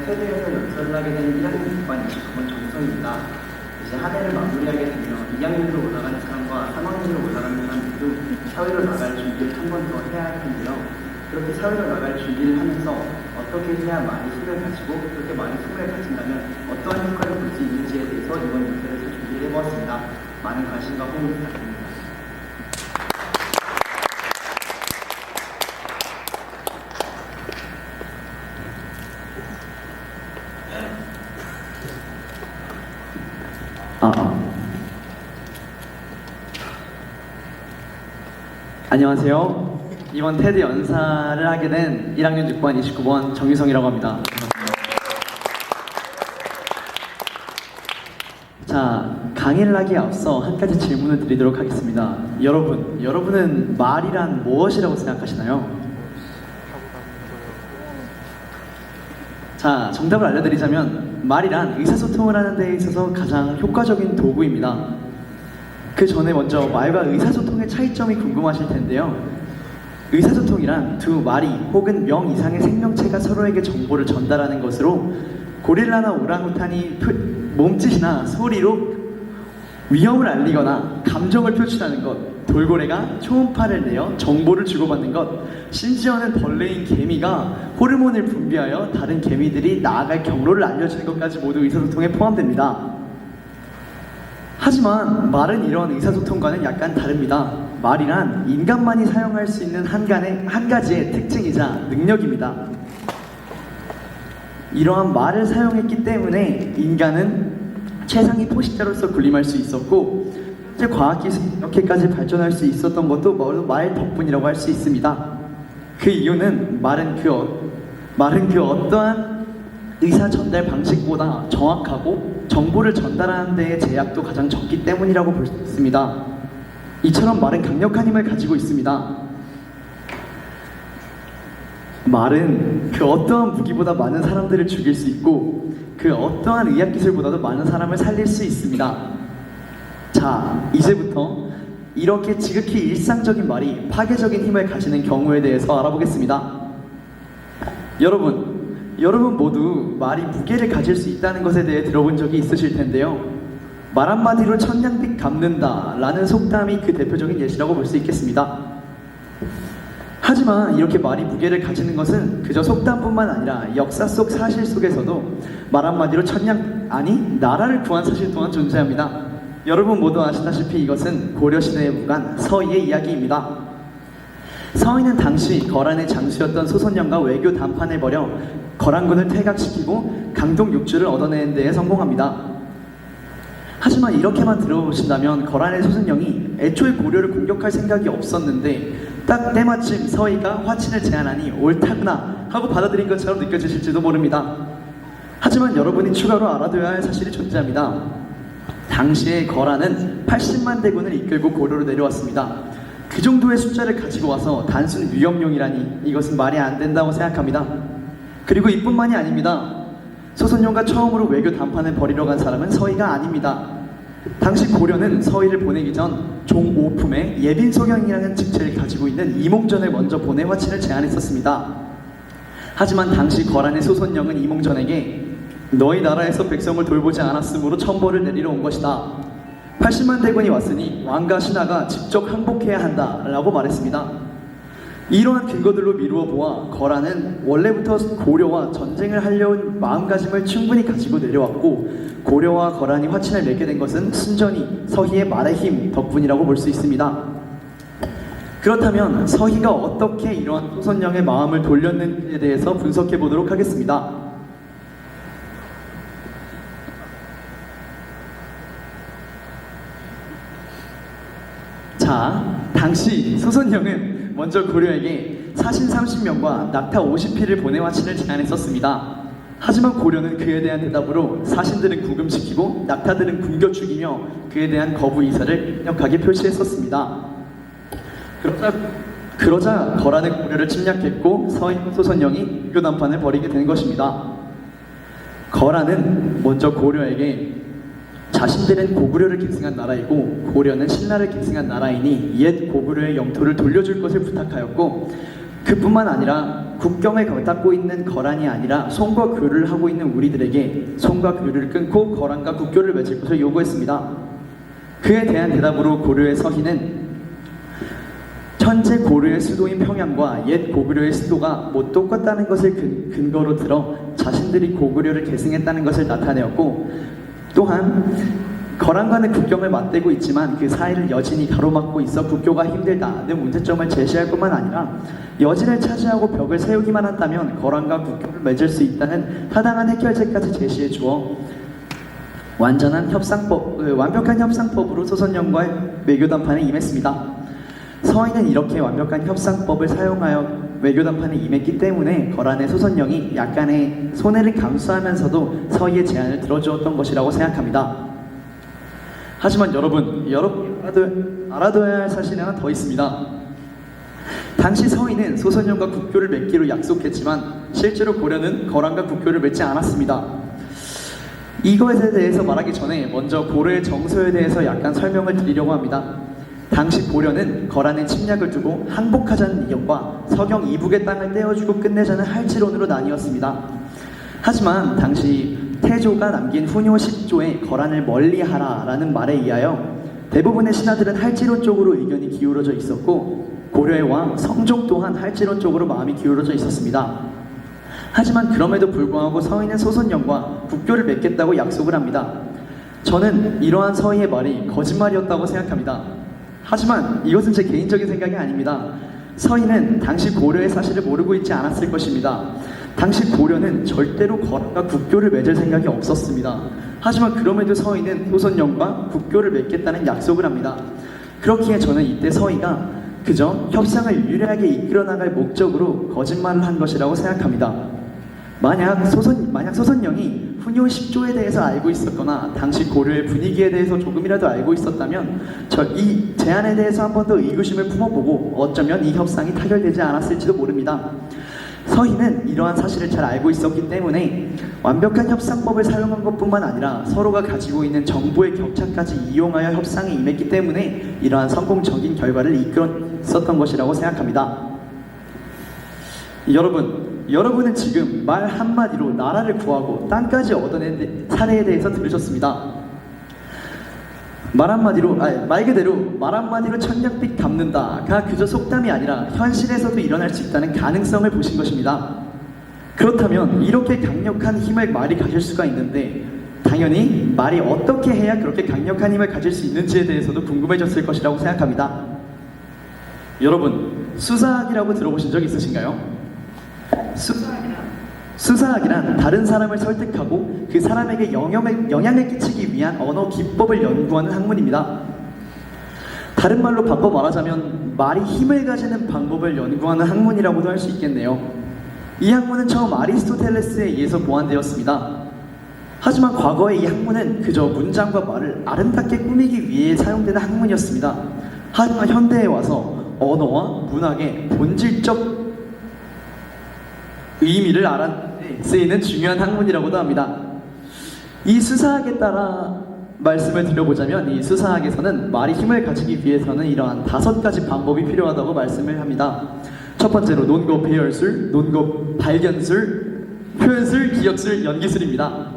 테드에서 연설을 하게 된 1학년 6반 29번 정성입니다. 이제 한 해를 마무리하게 되면 2학년으로 올라가는 사람과 3학년으로 올라가는 사람들도 사회로 나갈 준비를 한 번 더 해야 할 텐데요. 그렇게 사회로 나갈 준비를 하면서 어떻게 해야 많이 힘을 가지고 그렇게 많이 힘을 가진다면 어떠한 효과를 볼 수 있는지에 대해서 이번 연설에서 준비를 해보았습니다. 많은 관심과 호응 부탁드립니다. 안녕하세요. 이번 테드 연사를 하게 된 1학년 6반 29번 정유성이라고 합니다. 자, 강의를 하기에 앞서 한 가지 질문을 드리도록 하겠습니다. 여러분은 말이란 무엇이라고 생각하시나요? 자, 정답을 알려드리자면 말이란 의사소통을 하는 데 있어서 가장 효과적인 도구입니다. 그 전에 먼저 말과 의사소통의 차이점이 궁금하실 텐데요. 의사소통이란 두 마리 혹은 명 이상의 생명체가 서로에게 정보를 전달하는 것으로 고릴라나 오랑우탄이 몸짓이나 소리로 위험을 알리거나 감정을 표출하는 것, 돌고래가 초음파를 내어 정보를 주고받는 것, 심지어는 벌레인 개미가 호르몬을 분비하여 다른 개미들이 나아갈 경로를 알려주는 것까지 모두 의사소통에 포함됩니다. 하지만 말은 이런 의사소통과는 약간 다릅니다. 말이란 인간만이 사용할 수 있는 한 가지의 특징이자 능력입니다. 이러한 말을 사용했기 때문에 인간은 최상위 포식자로서 군림할 수 있었고 현재 과학기술이 이렇게까지 발전할 수 있었던 것도 바로 말 덕분이라고 할 수 있습니다. 그 이유는 말은 그 어떠한 의사 전달 방식보다 정확하고 정보를 전달하는 데의 제약도 가장 적기 때문이라고 볼 수 있습니다. 이처럼 말은 강력한 힘을 가지고 있습니다. 말은 그 어떠한 무기보다 많은 사람들을 죽일 수 있고 그 어떠한 의학기술보다도 많은 사람을 살릴 수 있습니다. 자, 이제부터 이렇게 지극히 일상적인 말이 파괴적인 힘을 가지는 경우에 대해서 알아보겠습니다. 여러분 모두 말이 무게를 가질 수 있다는 것에 대해 들어본 적이 있으실 텐데요. 말 한마디로 천냥빚 갚는다 라는 속담이 그 대표적인 예시라고 볼 수 있겠습니다. 하지만 이렇게 말이 무게를 가지는 것은 그저 속담뿐만 아니라 역사 속 사실 속에서도 말 한마디로 나라를 구한 사실 또한 존재합니다. 여러분 모두 아시다시피 이것은 고려시대에 묵은 서희의 이야기입니다. 서희는 당시 거란의 장수였던 소선영과 외교談판을 벌여 거란군을 퇴각시키고 강동 6주를 얻어내는 데에 성공합니다. 하지만 이렇게만 들어보신다면 거란의 소선영이 애초에 고려를 공격할 생각이 없었는데 딱 때마침 서희가 화친을 제안하니 옳다구나 하고 받아들인 것처럼 느껴지실지도 모릅니다. 하지만 여러분이 추가로 알아둬야 할 사실이 존재합니다. 당시에 거란은 80만 대군을 이끌고 고려로 내려왔습니다. 그 정도의 숫자를 가지고 와서 단순 위협용이라니 이것은 말이 안 된다고 생각합니다. 그리고 이뿐만이 아닙니다. 소선영과 처음으로 외교談판을 벌이러 간 사람은 서희가 아닙니다. 당시 고려는 서희를 보내기 전 종오품의 예빈소경이라는 직책을 가지고 있는 이몽전을 먼저 보내 화친을 제안했었습니다. 하지만 당시 거란의 소선영은 이몽전에게 너희 나라에서 백성을 돌보지 않았으므로 천벌을 내리러 온 것이다. 80만 대군이 왔으니 왕과 신하가 직접 항복해야 한다 라고 말했습니다. 이러한 근거들로 미루어 보아 거란은 원래부터 고려와 전쟁을 하려는 마음가짐을 충분히 가지고 내려왔고 고려와 거란이 화친을 맺게 된 것은 순전히 서희의 말의 힘 덕분이라고 볼 수 있습니다. 그렇다면 서희가 어떻게 이러한 소선영의 마음을 돌렸는지에 대해서 분석해 보도록 하겠습니다. 자, 당시 소선영은 먼저 고려에게 사신 30명과 낙타 50피를 보내 화친을 제안했었습니다. 하지만 고려는 그에 대한 대답으로 사신들은 구금시키고 낙타들은 굶겨 죽이며 그에 대한 거부 의사를 강력하게 표시했었습니다. 그러자 거란은 고려를 침략했고 서희 소선영이 외교談판을 벌이게 된 것입니다. 거란은 먼저 고려에게 자신들은 고구려를 계승한 나라이고 고려는 신라를 계승한 나라이니 옛 고구려의 영토를 돌려줄 것을 부탁하였고 그뿐만 아니라 국경을 닦고 있는 거란이 아니라 손과 교류를 하고 있는 우리들에게 손과 교류를 끊고 거란과 국교를 맺을 것을 요구했습니다. 그에 대한 대답으로 고려의 서희는 현재 고려의 수도인 평양과 옛 고구려의 수도가 못 똑같다는 것을 근거로 들어 자신들이 고구려를 계승했다는 것을 나타내었고, 또한 거란과는 국경을 맞대고 있지만 그 사이를 여진이 가로막고 있어 국교가 힘들다는 문제점을 제시할 뿐만 아니라 여진을 차지하고 벽을 세우기만 한다면 거란과 국교를 맺을 수 있다는 타당한 해결책까지 제시해 주어 완벽한 협상법으로 소선영과의 외교담판에 임했습니다. 서희는 이렇게 완벽한 협상법을 사용하여 외교담판에 임했기 때문에 거란의 소선영이 약간의 손해를 감수하면서도 서희의 제안을 들어주었던 것이라고 생각합니다. 하지만 여러분 알아둬야 할 사실이 하나 더 있습니다. 당시 서희는 소선영과 국교를 맺기로 약속했지만 실제로 고려는 거란과 국교를 맺지 않았습니다. 이것에 대해서 말하기 전에 먼저 고려의 정서에 대해서 약간 설명을 드리려고 합니다. 당시 고려는 거란의 침략을 두고 항복하자는 의견과 서경 이북의 땅을 떼어주고 끝내자는 할지론으로 나뉘었습니다. 하지만 당시 태조가 남긴 훈요 10조에 거란을 멀리하라 라는 말에 의하여 대부분의 신하들은 할지론 쪽으로 의견이 기울어져 있었고, 고려의 왕 성종 또한 할지론 쪽으로 마음이 기울어져 있었습니다. 하지만 그럼에도 불구하고 서희는 소선영과 국교를 맺겠다고 약속을 합니다. 저는 이러한 서희의 말이 거짓말이었다고 생각합니다. 하지만 이것은 제 개인적인 생각이 아닙니다. 서희는 당시 고려의 사실을 모르고 있지 않았을 것입니다. 당시 고려는 절대로 거란과 국교를 맺을 생각이 없었습니다. 하지만 그럼에도 서희는 소선영과 국교를 맺겠다는 약속을 합니다. 그렇기에 저는 이때 서희가 그저 협상을 유리하게 이끌어 나갈 목적으로 거짓말을 한 것이라고 생각합니다. 만약 소선영이 훈요 10조에 대해서 알고 있었거나 당시 고려의 분위기에 대해서 조금이라도 알고 있었다면 이 제안에 대해서 한 번 더 의구심을 품어보고 어쩌면 이 협상이 타결되지 않았을지도 모릅니다. 서희는 이러한 사실을 잘 알고 있었기 때문에 완벽한 협상법을 사용한 것뿐만 아니라 서로가 가지고 있는 정보의 격차까지 이용하여 협상에 임했기 때문에 이러한 성공적인 결과를 이끌었었던 것이라고 생각합니다. 여러분은 지금 말 한마디로 나라를 구하고 땅까지 얻어낸 사례에 대해서 들으셨습니다. 말 그대로 천냥빚 갚는다가 그저 속담이 아니라 현실에서도 일어날 수 있다는 가능성을 보신 것입니다. 그렇다면 이렇게 강력한 힘을 말이 가질 수가 있는데, 당연히 말이 어떻게 해야 그렇게 강력한 힘을 가질 수 있는지에 대해서도 궁금해졌을 것이라고 생각합니다. 여러분, 수사학이라고 들어보신 적 있으신가요? 수사학이란 다른 사람을 설득하고 그 사람에게 영향을 끼치기 위한 언어 기법을 연구하는 학문입니다. 다른 말로 바꿔 말하자면 말이 힘을 가지는 방법을 연구하는 학문이라고도 할 수 있겠네요. 이 학문은 처음 아리스토텔레스에 의해서 보완되었습니다. 하지만 과거에 이 학문은 그저 문장과 말을 아름답게 꾸미기 위해 사용되는 학문이었습니다. 하지만 현대에 와서 언어와 문학의 본질적 의미를 쓰이는 중요한 학문이라고도 합니다. 이 수사학에 따라 말씀을 드려보자면, 이 수사학에서는 말이 힘을 가지기 위해서는 이러한 5가지 방법이 필요하다고 말씀을 합니다. 첫 번째로 논거 배열술, 논거 발견술, 표현술, 기억술, 연기술입니다.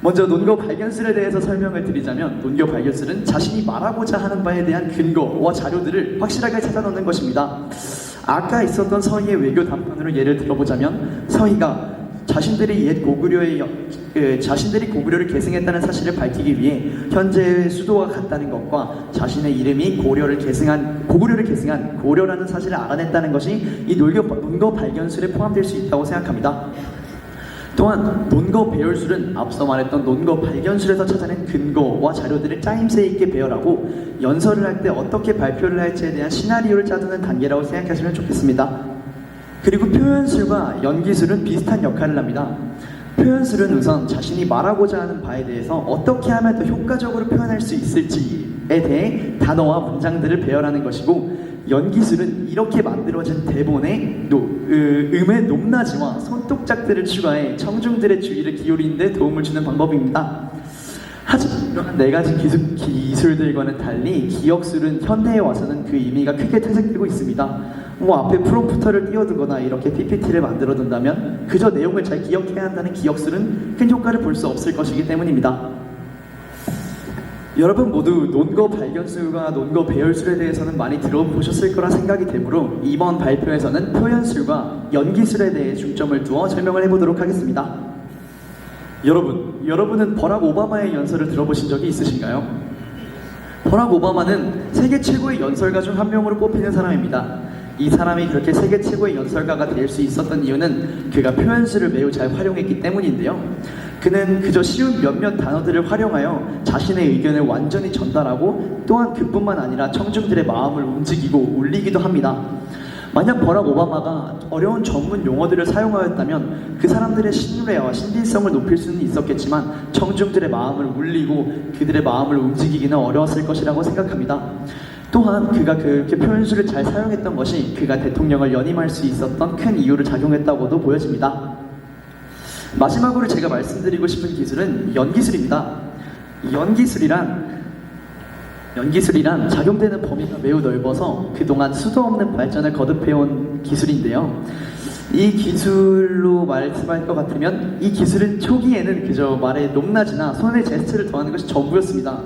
먼저 논거 발견술에 대해서 설명을 드리자면, 논거 발견술은 자신이 말하고자 하는 바에 대한 근거와 자료들을 확실하게 찾아놓는 것입니다. 아까 있었던 서희의 외교 담판으로 예를 들어보자면, 서희가 자신들이 고구려를 계승했다는 사실을 밝히기 위해 현재의 수도와 같다는 것과 자신의 이름이 고구려를 계승한 고려라는 사실을 알아냈다는 것이 이 논거 발견술에 포함될 수 있다고 생각합니다. 또한 논거 배열술은 앞서 말했던 논거 발견술에서 찾아낸 근거와 자료들을 짜임새 있게 배열하고 연설을 할 때 어떻게 발표를 할지에 대한 시나리오를 짜두는 단계라고 생각하시면 좋겠습니다. 그리고 표현술과 연기술은 비슷한 역할을 합니다. 표현술은 우선 자신이 말하고자 하는 바에 대해서 어떻게 하면 더 효과적으로 표현할 수 있을지에 대해 단어와 문장들을 배열하는 것이고, 연기술은 이렇게 만들어진 대본에 음의 높낮이와 손동작들을 추가해 청중들의 주의를 기울이는 데 도움을 주는 방법입니다. 하지만 이러한 네 가지 기술들과는 달리 기억술은 현대에 와서는 그 의미가 크게 퇴색되고 있습니다. 앞에 프롬프터를 띄워두거나 이렇게 PPT를 만들어 둔다면 그저 내용을 잘 기억해야 한다는 기억술은 큰 효과를 볼 수 없을 것이기 때문입니다. 여러분 모두 논거 발견술과 논거 배열술에 대해서는 많이 들어보셨을 거라 생각이 되므로 이번 발표에서는 표현술과 연기술에 대해 중점을 두어 설명을 해보도록 하겠습니다. 여러분은 버락 오바마의 연설을 들어보신 적이 있으신가요? 버락 오바마는 세계 최고의 연설가 중 한 명으로 꼽히는 사람입니다. 이 사람이 그렇게 세계 최고의 연설가가 될 수 있었던 이유는 그가 표현술을 매우 잘 활용했기 때문인데요. 그는 그저 쉬운 몇몇 단어들을 활용하여 자신의 의견을 완전히 전달하고 또한 그뿐만 아니라 청중들의 마음을 움직이고 울리기도 합니다. 만약 버락 오바마가 어려운 전문 용어들을 사용하였다면 그 사람들의 신뢰와 신빙성을 높일 수는 있었겠지만 청중들의 마음을 울리고 그들의 마음을 움직이기는 어려웠을 것이라고 생각합니다. 또한 그가 그렇게 표현술을 잘 사용했던 것이 그가 대통령을 연임할 수 있었던 큰 이유로 작용했다고도 보여집니다. 마지막으로 제가 말씀드리고 싶은 기술은 연기술입니다. 연기술이란 작용되는 범위가 매우 넓어서 그동안 수도 없는 발전을 거듭해온 기술인데요. 이 기술로 말씀할 것 같으면 이 기술은 초기에는 그저 말의 높낮이나 손의 제스처를 더하는 것이 전부였습니다.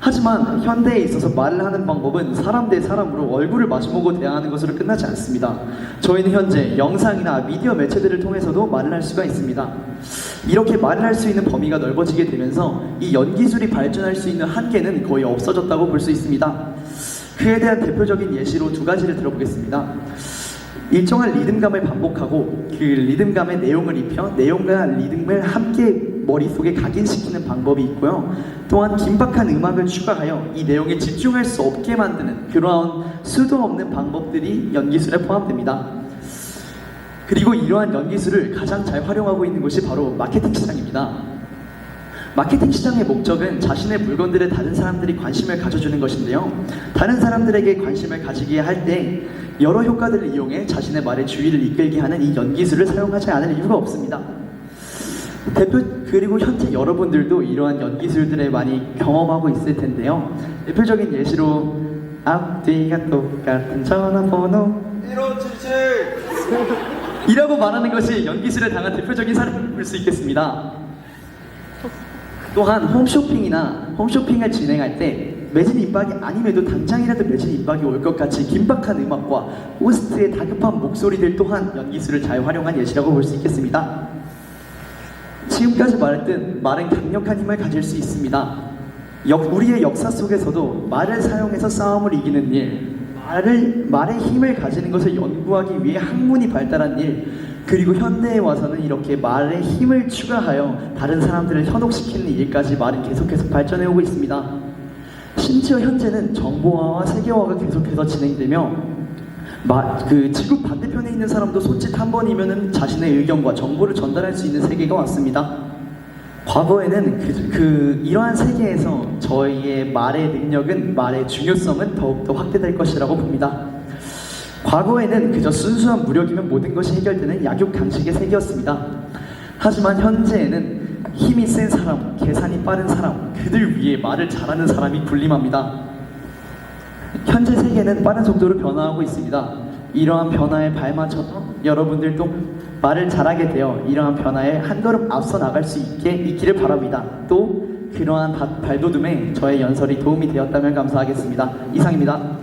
하지만 현대에 있어서 말을 하는 방법은 사람 대 사람으로 얼굴을 마주보고 대화하는 것으로 끝나지 않습니다. 저희는 현재 영상이나 미디어 매체들을 통해서도 말을 할 수가 있습니다. 이렇게 말을 할 수 있는 범위가 넓어지게 되면서 이 연기술이 발전할 수 있는 한계는 거의 없어졌다고 볼 수 있습니다. 그에 대한 대표적인 예시로 두 가지를 들어보겠습니다. 일정한 리듬감을 반복하고 그 리듬감의 내용을 입혀 내용과 리듬을 함께 머릿속에 각인시키는 방법이 있고요. 또한 긴박한 음악을 추가하여 이 내용에 집중할 수 없게 만드는 그러한 수도 없는 방법들이 연기술에 포함됩니다. 그리고 이러한 연기술을 가장 잘 활용하고 있는 곳이 바로 마케팅 시장입니다. 마케팅 시장의 목적은 자신의 물건들에 다른 사람들이 관심을 가져주는 것인데요. 다른 사람들에게 관심을 가지게 할 때 여러 효과들을 이용해 자신의 말의 주의를 이끌게 하는 이 연기술을 사용하지 않을 이유가 없습니다. 그리고 현재 여러분들도 이러한 연기술들을 많이 경험하고 있을 텐데요. 대표적인 예시로 앞뒤가 똑같은 전화번호 1577 이라고 말하는 것이 연기술에 당한 대표적인 사례를 볼 수 있겠습니다. 또한 홈쇼핑을 진행할 때 매진 입박이 아님에도 당장이라도 매진 입박이 올 것 같이 긴박한 음악과 호스트의 다급한 목소리들 또한 연기술을 잘 활용한 예시라고 볼 수 있겠습니다. 지금까지 말했듯 말은 강력한 힘을 가질 수 있습니다. 우리의 역사 속에서도 말을 사용해서 싸움을 이기는 일, 말의 힘을 가지는 것을 연구하기 위해 학문이 발달한 일, 그리고 현대에 와서는 이렇게 말의 힘을 추가하여 다른 사람들을 현혹시키는 일까지 말은 계속해서 발전해오고 있습니다. 심지어 현재는 정보화와 세계화가 계속해서 진행되며 지구 반대편에 있는 사람도 손짓 한 번이면은 자신의 의견과 정보를 전달할 수 있는 세계가 왔습니다. 과거에는 이러한 세계에서 저희의 말의 능력은, 말의 중요성은 더욱더 확대될 것이라고 봅니다. 과거에는 그저 순수한 무력이면 모든 것이 해결되는 약육강식의 세계였습니다. 하지만 현재에는 힘이 센 사람, 계산이 빠른 사람, 그들 위에 말을 잘하는 사람이 군림합니다. 현재 세계는 빠른 속도로 변화하고 있습니다. 이러한 변화에 발맞춰서 여러분들도 말을 잘하게 되어 이러한 변화에 한 걸음 앞서 나갈 수 있기를 바랍니다. 또 그러한 발돋움에 저의 연설이 도움이 되었다면 감사하겠습니다. 이상입니다.